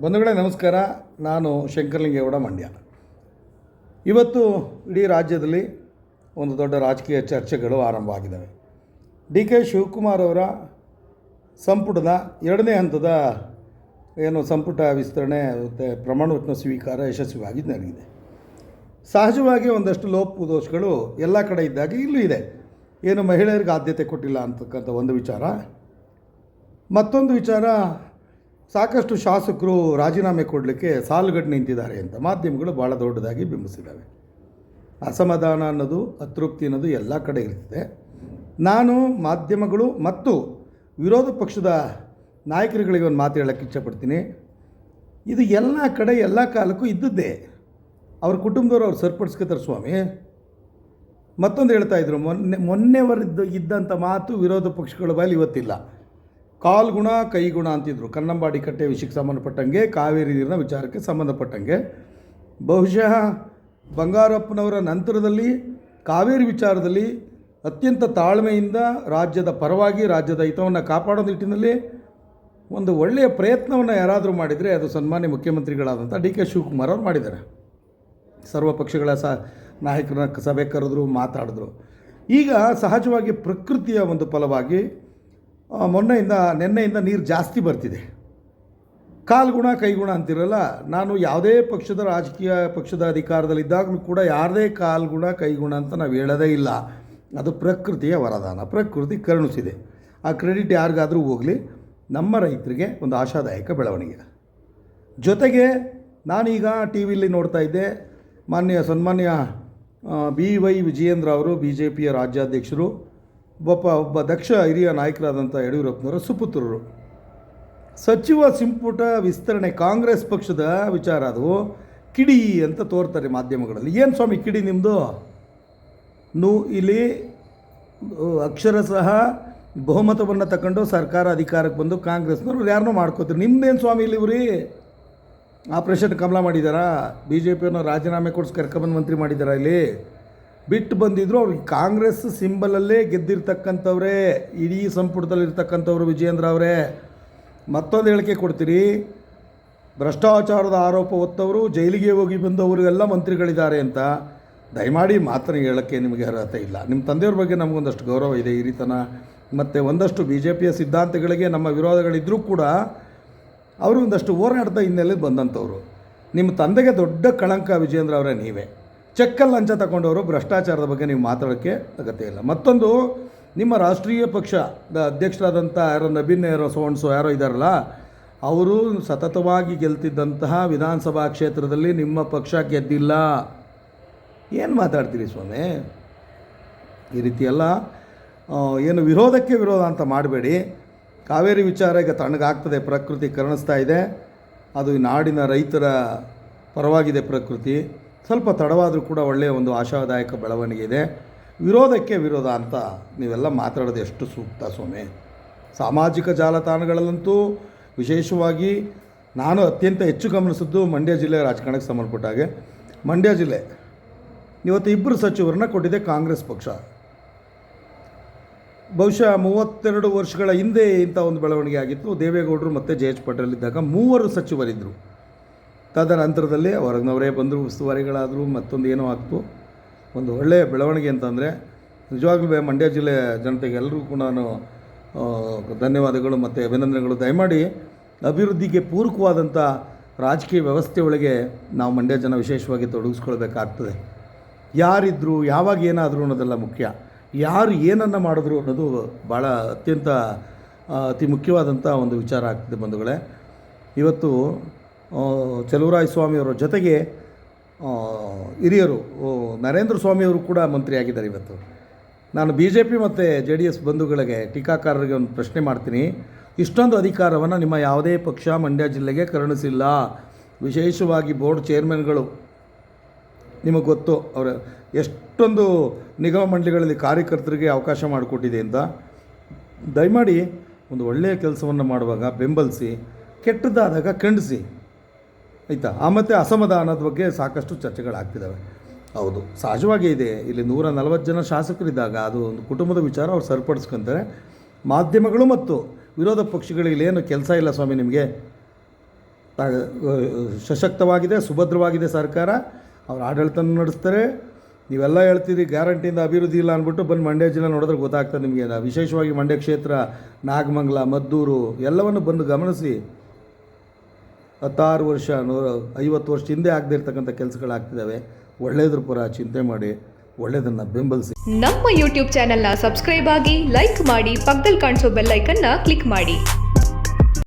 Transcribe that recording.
ಬಂಧುಗಳೇ ನಮಸ್ಕಾರ. ನಾನು ಶಂಕರಲಿಂಗೇಗೌಡ, ಮಂಡ್ಯ. ಇವತ್ತು ಇಡೀ ರಾಜ್ಯದಲ್ಲಿ ಒಂದು ದೊಡ್ಡ ರಾಜಕೀಯ ಚರ್ಚೆಗಳು ಆರಂಭ ಆಗಿದ್ದಾವೆ. ಡಿ ಕೆ ಶಿವಕುಮಾರ್ ಅವರ ಸಂಪುಟದ ಎರಡನೇ ಹಂತದ ಸಂಪುಟ ವಿಸ್ತರಣೆ ಮತ್ತು ಪ್ರಮಾಣವಚನ ಸ್ವೀಕಾರ ಯಶಸ್ವಿಯಾಗಿ ನಡೆದಿದೆ. ಸಹಜವಾಗಿ ಒಂದಷ್ಟು ಲೋಪದೋಷಗಳು ಎಲ್ಲ ಕಡೆ ಇದ್ದಾಗ ಇಲ್ಲೂ ಇದೆ. ಮಹಿಳೆಯರಿಗೆ ಆದ್ಯತೆ ಕೊಟ್ಟಿಲ್ಲ ಅಂತಕ್ಕಂಥ ಒಂದು ವಿಚಾರ. ಮತ್ತೊಂದು ವಿಚಾರ, ಸಾಕಷ್ಟು ಶಾಸಕರು ರಾಜೀನಾಮೆ ಕೊಡಲಿಕ್ಕೆ ಸಾಲುಗಟ್ಟು ನಿಂತಿದ್ದಾರೆ ಅಂತ ಮಾಧ್ಯಮಗಳು ಭಾಳ ದೊಡ್ಡದಾಗಿ ಬಿಂಬಿಸಿದ್ದಾವೆ. ಅಸಮಾಧಾನ ಅನ್ನೋದು, ಅತೃಪ್ತಿ ಅನ್ನೋದು ಎಲ್ಲ ಕಡೆ ಇರ್ತದೆ. ನಾನು ಮಾಧ್ಯಮಗಳು ಮತ್ತು ವಿರೋಧ ಪಕ್ಷದ ನಾಯಕರುಗಳಿಗೆ ಒಂದು ಮಾತು ಹೇಳೋಕ್ಕೆ ಇಚ್ಛಪಡ್ತೀನಿ. ಇದು ಎಲ್ಲ ಕಡೆ ಎಲ್ಲ ಕಾಲಕ್ಕೂ ಇದ್ದದ್ದೇ. ಅವ್ರ ಕುಟುಂಬದವರು ಅವ್ರು ಸರಿಪಡಿಸ್ಕೊತಾರೆ ಸ್ವಾಮಿ. ಮತ್ತೊಂದು ಹೇಳ್ತಾಯಿದ್ರು, ಮೊನ್ನೆವರಿದ್ದು ಇದ್ದಂಥ ಮಾತು ವಿರೋಧ ಪಕ್ಷಗಳ ಬಾಯಲ್ಲಿ ಇವತ್ತಿಲ್ಲ. ಕಾಲ್ಗುಣ ಕೈಗುಣ ಅಂತಿದ್ರು. ಕನ್ನಂಬಾಡಿ ಕಟ್ಟೆ ವಿಷಯಕ್ಕೆ ಸಂಬಂಧಪಟ್ಟಂಗೆ, ಕಾವೇರಿ ನೀರಿನ ವಿಚಾರಕ್ಕೆ ಸಂಬಂಧಪಟ್ಟಂಗೆ. ಬಹುಶಃ ಬಂಗಾರಪ್ಪನವರ ನಂತರದಲ್ಲಿ ಕಾವೇರಿ ವಿಚಾರದಲ್ಲಿ ಅತ್ಯಂತ ತಾಳ್ಮೆಯಿಂದ ರಾಜ್ಯದ ಪರವಾಗಿ ರಾಜ್ಯದ ಹಿತವನ್ನು ಕಾಪಾಡೋ ನಿಟ್ಟಿನಲ್ಲಿ ಒಂದು ಒಳ್ಳೆಯ ಪ್ರಯತ್ನವನ್ನು ಯಾರಾದರೂ ಮಾಡಿದರೆ ಅದು ಸನ್ಮಾನ್ಯ ಮುಖ್ಯಮಂತ್ರಿಗಳಾದಂಥ ಡಿ ಕೆ ಶಿವಕುಮಾರ್ ಅವರು ಮಾಡಿದ್ದಾರೆ. ಸರ್ವ ಪಕ್ಷಗಳ ನಾಯಕರನ್ನ ಸಭೆ ಕರೆದ್ರು, ಮಾತಾಡಿದ್ರು. ಈಗ ಸಹಜವಾಗಿ ಪ್ರಕೃತಿಯ ಒಂದು ಫಲವಾಗಿ ನಿನ್ನೆಯಿಂದ ನೀರು ಜಾಸ್ತಿ ಬರ್ತಿದೆ. ಕಾಲ್ಗುಣ ಕೈಗುಣ ಅಂತಿರಲ್ಲ. ನಾನು ಯಾವುದೇ ಪಕ್ಷದ ರಾಜಕೀಯ ಪಕ್ಷದ ಅಧಿಕಾರದಲ್ಲಿದ್ದಾಗಲೂ ಕೂಡ ಯಾರದೇ ಕಾಲ್ಗುಣ ಕೈಗುಣ ಅಂತ ನಾವು ಹೇಳೋದೇ ಇಲ್ಲ. ಅದು ಪ್ರಕೃತಿಯ ವರದಾನ, ಪ್ರಕೃತಿ ಕರುಣಿಸಿದೆ. ಆ ಕ್ರೆಡಿಟ್ ಯಾರಿಗಾದರೂ ಹೋಗಲಿ. ನಮ್ಮ ರೈತರಿಗೆ ಒಂದು ಆಶಾದಾಯಕ ಬೆಳವಣಿಗೆ. ಜೊತೆಗೆ ನಾನೀಗ ಟಿ ವಿಲಿ ನೋಡ್ತಾ ಇದ್ದೆ, ಸನ್ಮಾನ್ಯ BY ವಿಜಯೇಂದ್ರ ಅವರು BJPಯ ರಾಜ್ಯಾಧ್ಯಕ್ಷರು, ಒಬ್ಬ ದಕ್ಷ ಹಿರಿಯ ನಾಯಕರಾದಂಥ ಯಡಿಯೂರಪ್ಪನವರ ಸುಪುತ್ರರು. ಸಚಿವ ಸಂಪುಟ ವಿಸ್ತರಣೆ ಕಾಂಗ್ರೆಸ್ ಪಕ್ಷದ ವಿಚಾರ. ಅದು ಕಿಡಿ ಅಂತ ತೋರ್ತಾರೆ ಮಾಧ್ಯಮಗಳಲ್ಲಿ. ಏನು ಸ್ವಾಮಿ ಕಿಡಿ ನಿಮ್ಮದು? ಇಲ್ಲಿ ಅಕ್ಷರಶಃ ಬಹುಮತವನ್ನು ತಗೊಂಡು ಸರ್ಕಾರ ಅಧಿಕಾರಕ್ಕೆ ಬಂದು ಕಾಂಗ್ರೆಸ್ನವ್ರು ಯಾರನ್ನೂ ಮಾಡ್ಕೋತೀರಿ. ನಿಮ್ಮದೇನು ಸ್ವಾಮಿ ಇಲ್ಲಿ ಇವ್ರಿ? ಆಪರೇಷನ್ ಕಮಲ ಮಾಡಿದ್ದಾರಾ? BJPಯವ್ರನ್ನ ರಾಜೀನಾಮೆ ಕೊಡಿಸಿ ಕರ್ಕೊಂಬಂದು ಮಂತ್ರಿ ಮಾಡಿದ್ದಾರಾ? ಇಲ್ಲಿ ಬಿಟ್ಟು ಬಂದಿದ್ರು. ಅವ್ರಿಗೆ ಕಾಂಗ್ರೆಸ್ ಸಿಂಬಲಲ್ಲೇ ಗೆದ್ದಿರ್ತಕ್ಕಂಥವ್ರೆ ಇಡೀ ಸಂಪುಟದಲ್ಲಿರ್ತಕ್ಕಂಥವ್ರು ವಿಜಯೇಂದ್ರ ಅವರೇ. ಮತ್ತೊಂದು ಹೇಳಿಕೆ ಕೊಡ್ತೀರಿ, ಭ್ರಷ್ಟಾಚಾರದ ಆರೋಪ ಹೊತ್ತವರು ಜೈಲಿಗೆ ಹೋಗಿ ಬಂದವರಿಗೆಲ್ಲ ಮಂತ್ರಿಗಳಿದ್ದಾರೆ ಅಂತ. ದಯಮಾಡಿ ಮಾತನ್ನು ಹೇಳೋಕ್ಕೆ ನಿಮಗೆ ಅರ್ಹತೆ ಇಲ್ಲ. ನಿಮ್ಮ ತಂದೆಯವ್ರ ಬಗ್ಗೆ ನಮಗೊಂದಷ್ಟು ಗೌರವ ಇದೆ, ಹಿರಿತನ. ಮತ್ತು ಒಂದಷ್ಟು BJPಯ ಸಿದ್ಧಾಂತಗಳಿಗೆ ನಮ್ಮ ವಿರೋಧಗಳಿದ್ದರೂ ಕೂಡ ಅವರು ಒಂದಷ್ಟು ಹೋರಾಟದ ಹಿನ್ನೆಲೆಯಲ್ಲಿ ಬಂದಂಥವ್ರು. ನಿಮ್ಮ ತಂದೆಗೆ ದೊಡ್ಡ ಕಳಂಕ ವಿಜಯೇಂದ್ರ ಅವರೇ ನೀವೇ. ಚೆಕ್ಕಲ್ಲಿ ಲಂಚ ತಗೊಂಡವರು, ಭ್ರಷ್ಟಾಚಾರದ ಬಗ್ಗೆ ನೀವು ಮಾತಾಡೋಕ್ಕೆ ಅಗತ್ಯ ಇಲ್ಲ. ಮತ್ತೊಂದು, ನಿಮ್ಮ ರಾಷ್ಟ್ರೀಯ ಪಕ್ಷದ ಅಧ್ಯಕ್ಷರಾದಂಥ ನಬೀನ್ ಸೋನ್ಸೋ ಯಾರೋ ಇದ್ದಾರಲ್ಲ, ಅವರು ಸತತವಾಗಿ ಗೆಲ್ತಿದ್ದಂತಹ ವಿಧಾನಸಭಾ ಕ್ಷೇತ್ರದಲ್ಲಿ ನಿಮ್ಮ ಪಕ್ಷ ಗೆದ್ದಿಲ್ಲ. ಏನು ಮಾತಾಡ್ತೀರಿ ಸ್ವಾಮಿ? ಈ ರೀತಿಯೆಲ್ಲ ವಿರೋಧಕ್ಕೆ ವಿರೋಧ ಅಂತ ಮಾಡಬೇಡಿ. ಕಾವೇರಿ ವಿಚಾರ ಈಗ ತಣ್ಣಗಾಗ್ತದೆ, ಪ್ರಕೃತಿ ಕರುಣಿಸ್ತಾ ಇದೆ. ಅದು ಈ ನಾಡಿನ ರೈತರ ಪರವಾಗಿದೆ ಪ್ರಕೃತಿ. ಸ್ವಲ್ಪ ತಡವಾದರೂ ಕೂಡ ಒಳ್ಳೆಯ ಒಂದು ಆಶಾದಾಯಕ ಬೆಳವಣಿಗೆ ಇದೆ. ವಿರೋಧಕ್ಕೆ ವಿರೋಧ ಅಂತ ನೀವೆಲ್ಲ ಮಾತಾಡೋದು ಎಷ್ಟು ಸೂಕ್ತ ಸ್ವಾಮಿ? ಸಾಮಾಜಿಕ ಜಾಲತಾಣಗಳಲ್ಲಂತೂ ವಿಶೇಷವಾಗಿ ನಾನು ಅತ್ಯಂತ ಹೆಚ್ಚು ಗಮನಿಸಿದ್ದು ಮಂಡ್ಯ ಜಿಲ್ಲೆ ರಾಜಕಾರಣಕ್ಕೆ ಸಂಬಂಧಪಟ್ಟಾಗೆ. ಮಂಡ್ಯ ಜಿಲ್ಲೆ ಇವತ್ತು 2 ಸಚಿವರನ್ನ ಕೊಟ್ಟಿದೆ ಕಾಂಗ್ರೆಸ್ ಪಕ್ಷ. ಬಹುಶಃ 32 ವರ್ಷಗಳ ಹಿಂದೆ ಇಂಥ ಒಂದು ಬೆಳವಣಿಗೆ ಆಗಿತ್ತು. ದೇವೇಗೌಡರು ಮತ್ತು JH ಪಾಟೀಲ್ ಇದ್ದಾಗ 3 ಸಚಿವರಿದ್ದರು. ತದನಂತರದಲ್ಲಿ ಹೊರಗಿನವರೇ ಬಂದರು, ಉಸ್ತುವಾರಿಗಳಾದರು, ಮತ್ತೊಂದು ಏನೋ ಆಗ್ತು. ಒಂದು ಒಳ್ಳೆಯ ಬೆಳವಣಿಗೆ ಅಂತಂದರೆ ನಿಜವಾಗ್ಲೂ ಮಂಡ್ಯ ಜಿಲ್ಲೆಯ ಜನತೆಗೆ ಎಲ್ಲರಿಗೂ ಕೂಡ ನಾನು ಧನ್ಯವಾದಗಳು ಮತ್ತು ಅಭಿನಂದನೆಗಳು. ದಯಮಾಡಿ ಅಭಿವೃದ್ಧಿಗೆ ಪೂರಕವಾದಂಥ ರಾಜಕೀಯ ವ್ಯವಸ್ಥೆ ಒಳಗೆ ನಾವು ಮಂಡ್ಯ ಜನ ವಿಶೇಷವಾಗಿ ತೊಡಗಿಸ್ಕೊಳ್ಬೇಕಾಗ್ತದೆ. ಯಾರಿದ್ದರು, ಯಾವಾಗ ಏನಾದರೂ ಅನ್ನೋದೆಲ್ಲ ಮುಖ್ಯ. ಯಾರು ಏನನ್ನು ಮಾಡಿದ್ರು ಅನ್ನೋದು ಭಾಳ ಅತಿ ಮುಖ್ಯವಾದಂಥ ಒಂದು ವಿಚಾರ ಆಗ್ತದೆ ಬಂಧುಗಳೇ. ಇವತ್ತು ಚಲುವರಾಯ ಸ್ವಾಮಿಯವರ ಜೊತೆಗೆ ಹಿರಿಯರು ನರೇಂದ್ರ ಸ್ವಾಮಿಯವರು ಕೂಡ ಮಂತ್ರಿಯಾಗಿದ್ದಾರೆ. ಇವತ್ತು ನಾನು BJP ಮತ್ತು JDS ಬಂಧುಗಳಿಗೆ, ಟೀಕಾಕಾರರಿಗೆ ಒಂದು ಪ್ರಶ್ನೆ ಮಾಡ್ತೀನಿ. ಇಷ್ಟೊಂದು ಅಧಿಕಾರವನ್ನು ನಿಮ್ಮ ಯಾವುದೇ ಪಕ್ಷ ಮಂಡ್ಯ ಜಿಲ್ಲೆಗೆ ಕರುಣಿಸಿಲ್ಲ. ವಿಶೇಷವಾಗಿ ಬೋರ್ಡ್ ಚೇರ್ಮನ್ಗಳು, ನಿಮಗೆ ಗೊತ್ತು ಅವರು ಎಷ್ಟೊಂದು ನಿಗಮ ಮಂಡಳಿಗಳಲ್ಲಿ ಕಾರ್ಯಕರ್ತರಿಗೆ ಅವಕಾಶ ಮಾಡಿಕೊಟ್ಟಿದೆ ಅಂತ. ದಯಮಾಡಿ ಒಂದು ಒಳ್ಳೆಯ ಕೆಲಸವನ್ನು ಮಾಡುವಾಗ ಬೆಂಬಲಿಸಿ, ಕೆಟ್ಟದ್ದಾದಾಗ ಖಂಡಿಸಿ, ಆಯಿತಾ? ಮತ್ತು ಅಸಮಾಧಾನದ ಬಗ್ಗೆ ಸಾಕಷ್ಟು ಚರ್ಚೆಗಳಾಗ್ತಿದ್ದಾವೆ. ಹೌದು, ಸಹಜವಾಗಿ ಇದೆ. ಇಲ್ಲಿ 140 ಜನ ಶಾಸಕರಿದ್ದಾಗ ಅದು ಒಂದು ಕುಟುಂಬದ ವಿಚಾರ, ಅವ್ರು ಸರಿಪಡಿಸ್ಕೊತಾರೆ. ಮಾಧ್ಯಮಗಳು ಮತ್ತು ವಿರೋಧ ಪಕ್ಷಗಳಿಗೆ ಏನು ಕೆಲಸ ಇಲ್ಲ ಸ್ವಾಮಿ ನಿಮಗೆ. ಸಶಕ್ತವಾಗಿದೆ, ಸುಭದ್ರವಾಗಿದೆ ಸರ್ಕಾರ. ಅವ್ರು ಆಡಳಿತ ನಡೆಸ್ತಾರೆ. ನೀವೆಲ್ಲ ಹೇಳ್ತೀರಿ ಗ್ಯಾರಂಟಿಯಿಂದ ಅಭಿವೃದ್ಧಿ ಇಲ್ಲ ಅಂದ್ಬಿಟ್ಟು ಬಂದು ಮಂಡ್ಯ ಜಿಲ್ಲೆ ನೋಡಿದ್ರೆ ಗೊತ್ತಾಗ್ತದೆ ನಿಮಗೆ. ವಿಶೇಷವಾಗಿ ಮಂಡ್ಯ ಕ್ಷೇತ್ರ, ನಾಗಮಂಗಲ, ಮದ್ದೂರು ಎಲ್ಲವನ್ನು ಬಂದು ಗಮನಿಸಿ. 16 ವರ್ಷ 50 ವರ್ಷ ಹಿಂದೆ ಆಗದೇ ಇರ್ತಕ್ಕಂಥ ಕೆಲಸಗಳಾಗ್ತಿದ್ದಾವೆ. ಒಳ್ಳೆಯದ್ರ ಪರ ಚಿಂತೆ ಮಾಡಿ, ಒಳ್ಳೆಯದನ್ನು ಬೆಂಬಲಿಸಿ. ನಮ್ಮ ಯೂಟ್ಯೂಬ್ ಚಾನೆಲ್ನ ಸಬ್ಸ್ಕ್ರೈಬ್ ಆಗಿ, ಲೈಕ್ ಮಾಡಿ, ಪಕ್ಕದಲ್ಲಿ ಕಾಣಿಸೋ ಬೆಲ್ ಐಕನ್ನ ಕ್ಲಿಕ್ ಮಾಡಿ.